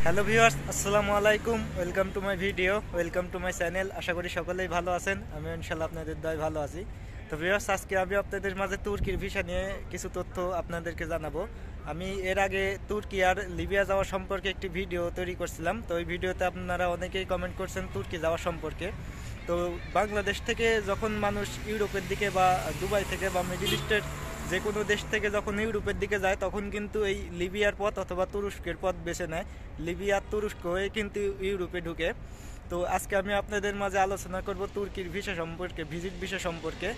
Hello viewers, আসসালামু আলাইকুম। Welcome to my video, welcome to my channel. আশা করি সকলেই ভালো আছেন। আমি ইনশাল্লাহ আপনাদের দয় ভালো আছি। তো ভিউয়ার্স, আজকে আমি আপনাদের মাঝে তুর্কির ভিসা নিয়ে কিছু তথ্য আপনাদেরকে জানাবো। আমি এর আগে তুর্কি আর লিবিয়া যাওয়া সম্পর্কে একটি ভিডিও তৈরি করছিলাম। তো ওই ভিডিওতে আপনারা অনেকেই কমেন্ট করছেন তুর্কি যাওয়া সম্পর্কে। তো বাংলাদেশ থেকে যখন মানুষ ইউরোপের দিকে বা দুবাই থেকে বা মিডল ইস্টের যে কোনো দেশ থেকে যখন ইউরোপের দিকে যায়, তখন কিন্তু এই লিবিয়ার পথ অথবা তুরস্কের পথ বেছে নেয়। লিবিয়া তুরস্ক হয়ে কিন্তু ইউরোপে ঢুকে। তো আজকে আমি আপনাদের মাঝে আলোচনা করব তুর্কির ভিসা সম্পর্কে, ভিজিট ভিসা সম্পর্কে।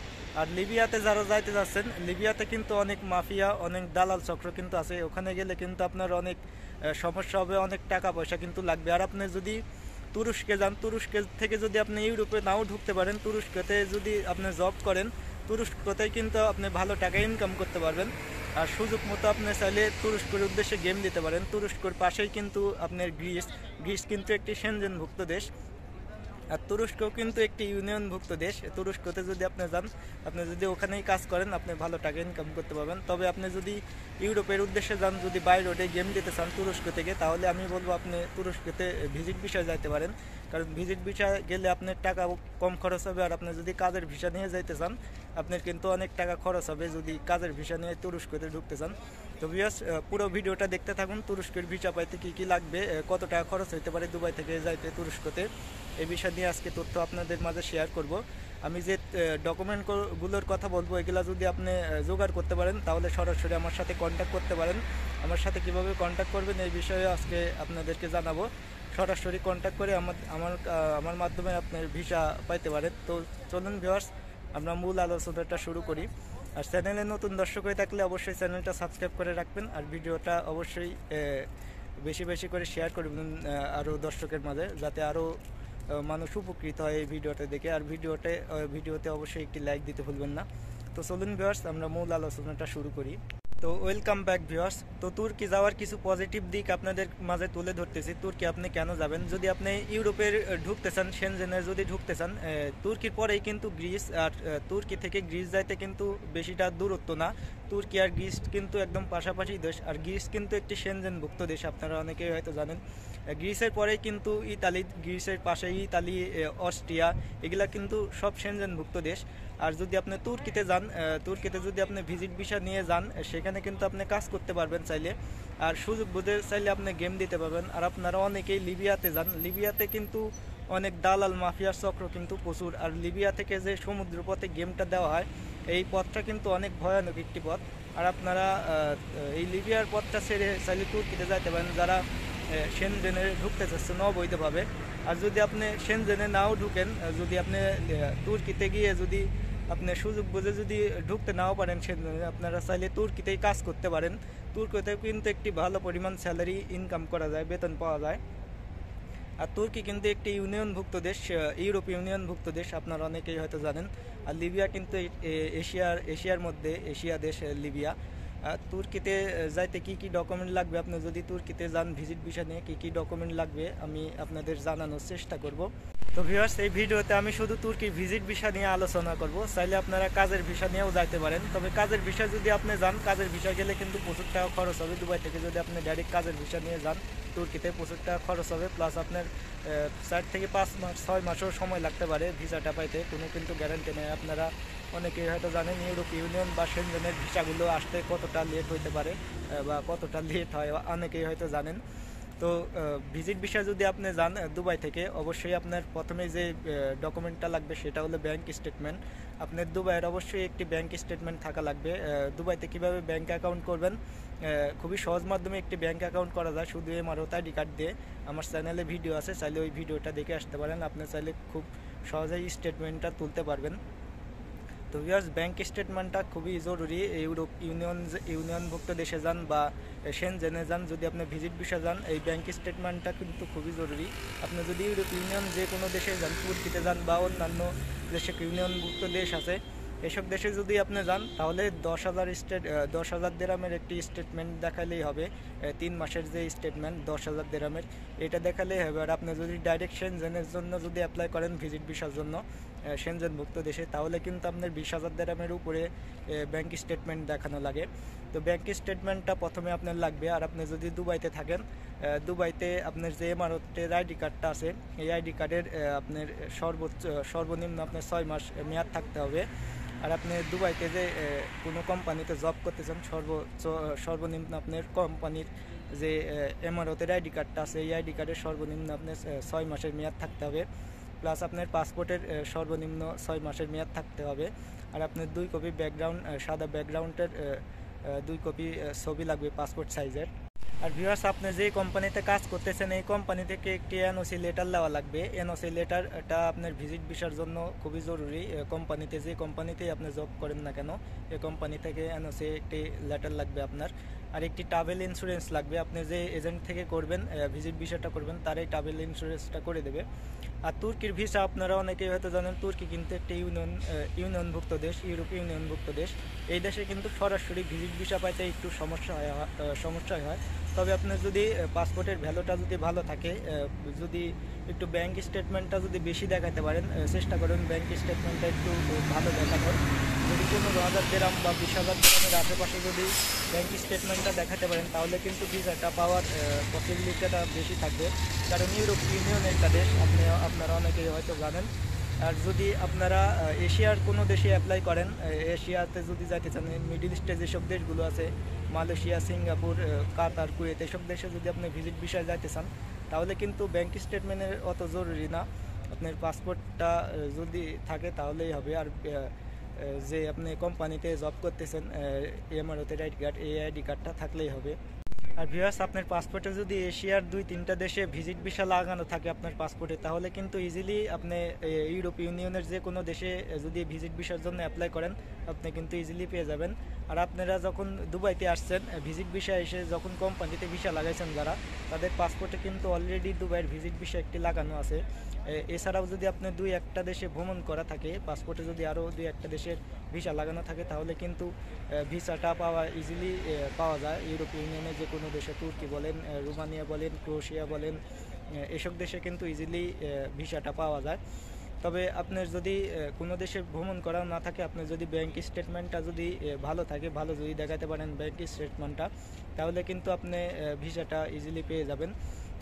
আর লিবিয়াতে যারা যাইতে যাচ্ছেন, লিবিয়াতে কিন্তু অনেক মাফিয়া, অনেক দালাল চক্র কিন্তু আছে। ওখানে গেলে কিন্তু আপনার অনেক সমস্যা হবে, অনেক টাকা পয়সা কিন্তু লাগবে। আর আপনি যদি তুরস্কে যান, তুরস্কে থেকে যদি আপনি ইউরোপে নাও ঢুকতে পারেন, তুরস্কতে যদি আপনি জব করেন, তুরস্কতেই কিন্তু আপনি ভালো টাকা ইনকাম করতে পারবেন। আর সুযোগ মতো আপনি চাইলে তুরস্কের উদ্দেশ্যে গেম দিতে পারেন। তুরস্কর পাশেই কিন্তু আপনার গ্রিস, গ্রিস কিন্তু একটি সেনজেনভুক্ত দেশ। আর তুরস্কও কিন্তু একটি ইউনিয়নভুক্ত দেশ। তুরস্কতে যদি আপনি যান, আপনি যদি ওখানেই কাজ করেন, আপনি ভালো টাকা ইনকাম করতে পারবেন। তবে আপনি যদি ইউরোপের উদ্দেশ্যে যান, যদি বাই রোডে গেম দিতে চান তুরস্ক থেকে, তাহলে আমি বলবো আপনি তুরস্কতে ভিজিট ভিসায় যাইতে পারেন। কারণ ভিজিট ভিসা গেলে আপনার টাকা কম খরচ হবে। আর আপনি যদি কাজের ভিসা নিয়ে যাইতে চান, আপনার কিন্তু অনেক টাকা খরচ হবে যদি কাজের ভিসা নিয়ে তুরস্কতে ঢুকতে চান। তো ভিউয়ার্স, পুরো ভিডিওটা দেখতে থাকুন। তুরস্কের ভিসা পাইতে কী কী লাগবে, কত টাকা খরচ হতে পারে দুবাই থেকে যাইতে তুরস্কতে, এই বিষয় নিয়ে আজকে তথ্য আপনাদের মাঝে শেয়ার করব। আমি যে ডকুমেন্টগুলোর কথা বলবো, এগুলো যদি আপনি জোগাড় করতে পারেন, তাহলে সরাসরি আমার সাথে কন্ট্যাক্ট করতে পারেন। আমার সাথে কিভাবে কন্ট্যাক্ট করবেন এই বিষয়ে আজকে আপনাদেরকে জানাবো। সরাসরি কন্ট্যাক্ট করে আমার মাধ্যমে আপনার ভিসা পাইতে পারেন। তো চলুন ভিউয়ার্স, আমরা মূল আলোচনাটা শুরু করি। আর চ্যানেলে নতুন দর্শক হয়ে থাকলে অবশ্যই চ্যানেলটা সাবস্ক্রাইব করে রাখবেন। আর ভিডিওটা অবশ্যই বেশি বেশি করে শেয়ার করবেন আরও দর্শকের মাঝে, যাতে আরও মানুষ উপকৃত হয় এই ভিডিওটা দেখে। আর ভিডিওতে অবশ্যই একটি লাইক দিতে ভুলবেন না। তো চলুন ভিউয়ার্স, আমরা মূল আলোচনাটা শুরু করি। তো ওয়েলকাম ব্যাক ভিউয়ার্স। তো তুর্কি যাওয়ার কিছু পজিটিভ দিক আপনাদের মাঝে তুলে ধরতেছি। তুর্কি আপনি কেন যাবেন? যদি আপনি ইউরোপের ঢুকতে চান, সেনজেনে যদি ঢুকতে চান, তুর্কির পরেই কিন্তু গ্রিস। আর তুর্কি থেকে গ্রিস যাইতে কিন্তু বেশিটা দূরত্ব না। তুর্কি আর গ্রিস কিন্তু একদম পাশাপাশি দেশ। আর গ্রিস কিন্তু একটি সেনজেনভুক্ত দেশ, আপনারা অনেকেই হয়তো জানেন। গ্রিসের পরেই কিন্তু ইতালি, গ্রিসের পাশেই ইতালি, অস্ট্রিয়া, এগুলা কিন্তু সব সেনজেনভুক্ত দেশ। আর যদি আপনি তুর্কিতে যান, তুর্কিতে যদি আপনি ভিজিট ভিসা নিয়ে যান, সেখানে কিন্তু আপনি কাজ করতে পারবেন চাইলে। আর সুযোগ বুঝে চাইলে আপনি গেম দিতে পারবেন। আর আপনারা অনেকেই লিবিয়াতে যান, লিবিয়াতে কিন্তু অনেক দালাল মাফিয়ার চক্র কিন্তু প্রচুর। আর লিবিয়া থেকে যে সমুদ্র পথে গেমটা দেওয়া হয়, এই পথটা কিন্তু অনেক ভয়ানক একটি পথ। আর আপনারা এই লিবিয়ার পথটা ছেড়ে চাইলে তুর্কিতে যাইতে পারেন, যারা সেনজেনে ঢুকতে চাচ্ছেন অবৈধভাবে। আর যদি আপনি সেনজেনে নাও ঢুকেন, যদি আপনি তুর্কিতে গিয়ে যদি আপনি সুযোগ বুঝে যদি ঢুকতে নাও পারেন সেজন্য, আপনারা চাইলে তুর্কিতেই কাজ করতে পারেন। তুর্কিতে কিন্তু একটি ভালো পরিমাণ স্যালারি ইনকাম করা যায়, বেতন পাওয়া যায়। আর তুর্কি কিন্তু একটি ইউনিয়নভুক্ত দেশ, ইউরোপ ইউনিয়নভুক্ত দেশ, আপনারা অনেকেই হয়তো জানেন। আর লিবিয়া কিন্তু এশিয়ার মধ্যে এশিয়া দেশ লিবিয়া। তুর্কিতে যাইতে কি কি ডকুমেন্ট লাগবে, আপনি যদি তুর্কিতে যান ভিজিট ভিসা নিয়ে, কি কি ডকুমেন্ট লাগবে আমি আপনাদের জানানোর চেষ্টা করব। তো ভিউয়ার্স, এই ভিডিওতে আমি শুধু তুর্কির ভিজিট ভিসা নিয়ে আলোচনা করব। চাইলে আপনারা কাজের ভিসা নিয়েও যাইতে পারেন। তবে কাজের ভিসা যদি আপনি যান, কাজের ভিসা গেলে কিন্তু প্রচুর টাকা খরচ হবে। দুবাই থেকে যদি আপনি ডাইরেক্ট কাজের ভিসা নিয়ে যান, তুর্কিতে প্রচুর টাকা খরচ হবে। প্লাস আপনার 4 থেকে 5 মাস 6 মাসও সময় লাগতে পারে ভিসাটা পাইতে, কোনো কিন্তু গ্যারান্টি নেই। আপনারা অনেকেই হয়তো জানেন ইউরোপ ইউনিয়ন বা সেনজেনের ভিসাগুলো আসতে কতটা লেট হইতে পারে বা কতটা লেট হয়, অনেকেই হয়তো জানেন। তো ভিজিট ভিসা যদি আপনি যান দুবাই থেকে, অবশ্যই আপনার প্রথমে যে ডকুমেন্টটা লাগবে সেটা হলো ব্যাংক স্টেটমেন্ট। আপনার দুবাইয়ের অবশ্যই একটি ব্যাংক স্টেটমেন্ট থাকা লাগবে। দুবাইতে কীভাবে ব্যাংক অ্যাকাউন্ট করবেন, খুবই সহজ মাধ্যমে একটি ব্যাংক অ্যাকাউন্ট করা যায় শুধু এমআরওতে আইডি কার্ড দিয়ে। আমার চ্যানেলে ভিডিও আছে, চাইলে ওই ভিডিওটা দেখে আসতে পারেন। আপনি চাইলে খুব সহজেই স্টেটমেন্টটা তুলতে পারবেন। তো ভিউয়ার্স, ব্যাংক স্টেটমেন্টটা খুবই জরুরি। ইউরোপ ইউনিয়নভুক্ত দেশে যান বা সেনজেনে যান, যদি আপনি ভিজিট ভিসা যান, এই ব্যাংক স্টেটমেন্টটা কিন্তু খুবই জরুরি। আপনি যদি ইউরোপ ইউনিয়ন যে কোনো দেশে যান, তুর্কিতে যান বা অন্যান্য দেশে ইউনিয়নভুক্ত দেশ আছে, এসব দেশে যদি আপনি যান, তাহলে 10,000 দেরামের একটি স্টেটমেন্ট দেখালেই হবে। 3 মাসের যে স্টেটমেন্ট 10,000 দেরামের, এটা দেখালেই হবে। আর আপনি যদি ডাইরেক্ট সেনজেনের জন্য যদি অ্যাপ্লাই করেন ভিজিট ভিসার জন্য সেনজেনভুক্ত দেশে, তাহলে কিন্তু আপনার 20,000 দেরামের উপরে ব্যাংক স্টেটমেন্ট দেখানো লাগে। তো ব্যাংক স্টেটমেন্টটা প্রথমে আপনার লাগবে। আর আপনি যদি দুবাইতে থাকেন, দুবাইতে আপনার যে এমারতের আইডি কার্ডটা আছে এই আইডি কার্ডের আপনার সর্বনিম্ন আপনার 6 মাস মেয়াদ থাকতে হবে। আর আপনি দুবাইতে যে কোনো কোম্পানিতে জব করতেছেন সর্বনিম্ন আপনার কোম্পানির যে এমারতের আইডি কার্ডটা আছে এই আইডি কার্ডের সর্বনিম্ন আপনার 6 মাসের মেয়াদ থাকতে হবে। প্লাস আপনার পাসপোর্টের সর্বনিম্ন 6 মাসের মেয়াদ থাকতে হবে। আর আপনার 2 কপি ব্যাকগ্রাউন্ড সাদা ব্যাকগ্রাউন্ডের 2 কপি ছবি লাগবে পাসপোর্ট সাইজের। আর ভিউয়ার্স, আপনি যে কোম্পানিতে কাজ করতেছেন এই কোম্পানি থেকে একটি এনওসি লেটার দেওয়া লাগবে। এনওসি লেটারটা আপনার ভিজিট ভিসার জন্য খুবই জরুরি। কোম্পানিতে যে কোম্পানিতেই আপনি জব করেন না কেন এই কোম্পানি থেকে এনওসি একটি লেটার লাগবে আপনার। আর একটি ট্রাভেল ইন্স্যুরেন্স লাগবে। আপনি যে এজেন্ট থেকে করবেন ভিজিট ভিসাটা করবেন তারাই ট্রাভেল ইন্স্যুরেন্সটা করে দেবে। আর তুর্কির ভিসা আপনারা অনেকেই হয়তো জানেন, তুর্কি কিন্তু একটি ইউনিয়নভুক্ত দেশ, ইউরোপ ইউনিয়নভুক্ত দেশ। এই দেশে কিন্তু সরাসরি ভিজিট ভিসা পাইতে একটু সমস্যা হয়। তবে আপনার যদি পাসপোর্টের ভ্যালুটা যদি ভালো থাকে, যদি একটু ব্যাংক স্টেটমেন্টটা যদি বেশি দেখাতে পারেন, চেষ্টা করেন ব্যাংক স্টেটমেন্টটা একটু ভালো দেখানোর। যদি 15,000 দিরহাম বা 20,000 দিরহামের আশেপাশে যদি ব্যাংক স্টেটমেন্টটা দেখাতে পারেন তাহলে কিন্তু ভিসাটা পাওয়ার পসিবিলিটিটা বেশি থাকবে। কারণ ইউরোপ ইউনিয়ন একটা দেশ, আপনারা অনেকেই হয়তো জানেন। আর যদি আপনারা এশিয়ার কোনো দেশে অ্যাপ্লাই করেন, এশিয়াতে যদি যাইতে চান, মিডল ইস্টে যেসব দেশগুলো আছে মালয়েশিয়া, সিঙ্গাপুর, কাতার, কুয়েত, এসব দেশে যদি আপনি ভিজিট ভিসায় যাইতে চান তাহলে কিন্তু ব্যাংক স্টেটমেন্টের অত জরুরি না। আপনার পাসপোর্টটা যদি থাকে তাহলেই হবে। আর যে আপনি কোম্পানিতে জব করতেছেন এমারতের আইডি কার্ড, এই আইডি কার্ডটা থাকলেই হবে। আর ভিউয়ার্স, আপনার পাসপোর্টে যদি এশিয়ার 2-3টা দেশে ভিজিট ভিসা লাগানো থাকে আপনার পাসপোর্টে তাহলে কিন্তু ইজিলি আপনি ইউরোপ ইউনিয়নের যে কোনো দেশে যদি ভিজিট ভিসার জন্য অ্যাপ্লাই করেন আপনি কিন্তু ইজিলি পেয়ে যাবেন। আর আপনারা যখন দুবাইতে আসছেন ভিজিট ভিসা এসে যখন কোম্পানিতে ভিসা লাগাইছেন যারা, তাদের পাসপোর্টে কিন্তু অলরেডি দুবাইয়ের ভিজিট ভিসা একটি লাগানো আছে। এছাড়াও যদি আপনি 2-1টা দেশে ভ্রমণ করা থাকে, পাসপোর্টে যদি আরও 2-1টা দেশের ভিসা লাগানো থাকে তাহলে কিন্তু ভিসাটা ইজিলি পাওয়া যায়। ইউরোপ ইউনিয়নে যে কোনো দেশে, তুর্কি বলেন, রোমানিয়া বলেন, ক্রোয়েশিয়া বলেন, এসব দেশে কিন্তু ইজিলি ভিসাটা পাওয়া যায়। তবে আপনার যদি কোনো দেশে ভ্রমণ করা না থাকে, আপনার যদি ব্যাংক স্টেটমেন্টটা যদি ভালো থাকে, ভালো যদি দেখাতে পারেন ব্যাংক স্টেটমেন্টটা, তাহলে কিন্তু আপনি ভিসাটা ইজিলি পেয়ে যাবেন।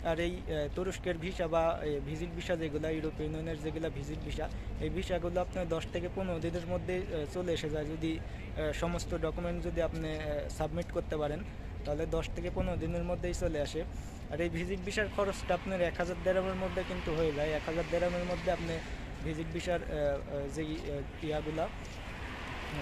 আর এই তুরস্কের ভিসা বা ভিজিট ভিসা যেগুলো, ইউরোপ ইউনিয়নের যেগুলো ভিজিট ভিসা, এই ভিসাগুলো আপনার 10 থেকে 15 দিনের মধ্যে চলে এসে যায়। যদি সমস্ত ডকুমেন্ট যদি আপনি সাবমিট করতে পারেন তাহলে 10 থেকে 15 দিনের মধ্যেই চলে আসে। আর এই ভিজিট ভিসার খরচটা আপনার 1000 দিরহামের মধ্যে কিন্তু হয়ে যায়। 1000 দিরহামের মধ্যে আপনি ভিজিট ভিসার যেই ইয়াগুলা,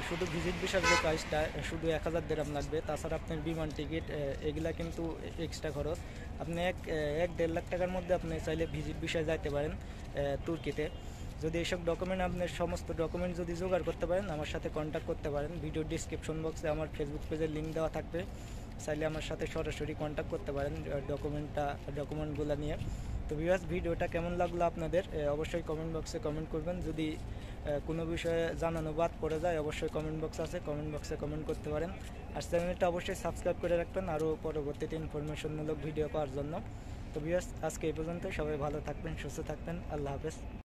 শুধু ভিজিট ভিসার যে প্রাইসটা শুধু 1000 দিরহাম লাগবে। তাছাড়া আপনার বিমান টিকিট এগুলা কিন্তু এক্সট্রা খরচ। আপনি 1-1.5 লাখ টাকার মধ্যে আপনি চাইলে ভিজিট ভিসায় যাইতে পারেন তুর্কিতে। যদি এইসব ডকুমেন্ট আপনার সমস্ত ডকুমেন্ট যদি জোগাড় করতে পারেন আমার সাথে কন্ট্যাক্ট করতে পারেন। ভিডিও ডিসক্রিপশন বক্সে আমার ফেসবুক পেজের লিঙ্ক দেওয়া থাকবে, চাইলে আমার সাথে সরাসরি কন্ট্যাক্ট করতে পারেন ডকুমেন্টগুলো নিয়ে। তো ভিউয়ার্স, ভিডিওটা কেমন লাগলো আপনাদের অবশ্যই কমেন্ট বক্সে কমেন্ট করবেন। যদি কোনো বিষয়ে জানানো বাদ পড়ে যায় অবশ্যই কমেন্ট বক্সে কমেন্ট করতে পারেন। আর চ্যানেলটা অবশ্যই সাবস্ক্রাইব করে রাখবেন আরও পরবর্তীতে ইনফরমেশনমূলক ভিডিও পাওয়ার জন্য। তো ভিউয়ার্স, আজকে এই পর্যন্ত। সবাই ভালো থাকবেন, সুস্থ থাকবেন। আল্লাহ হাফেজ।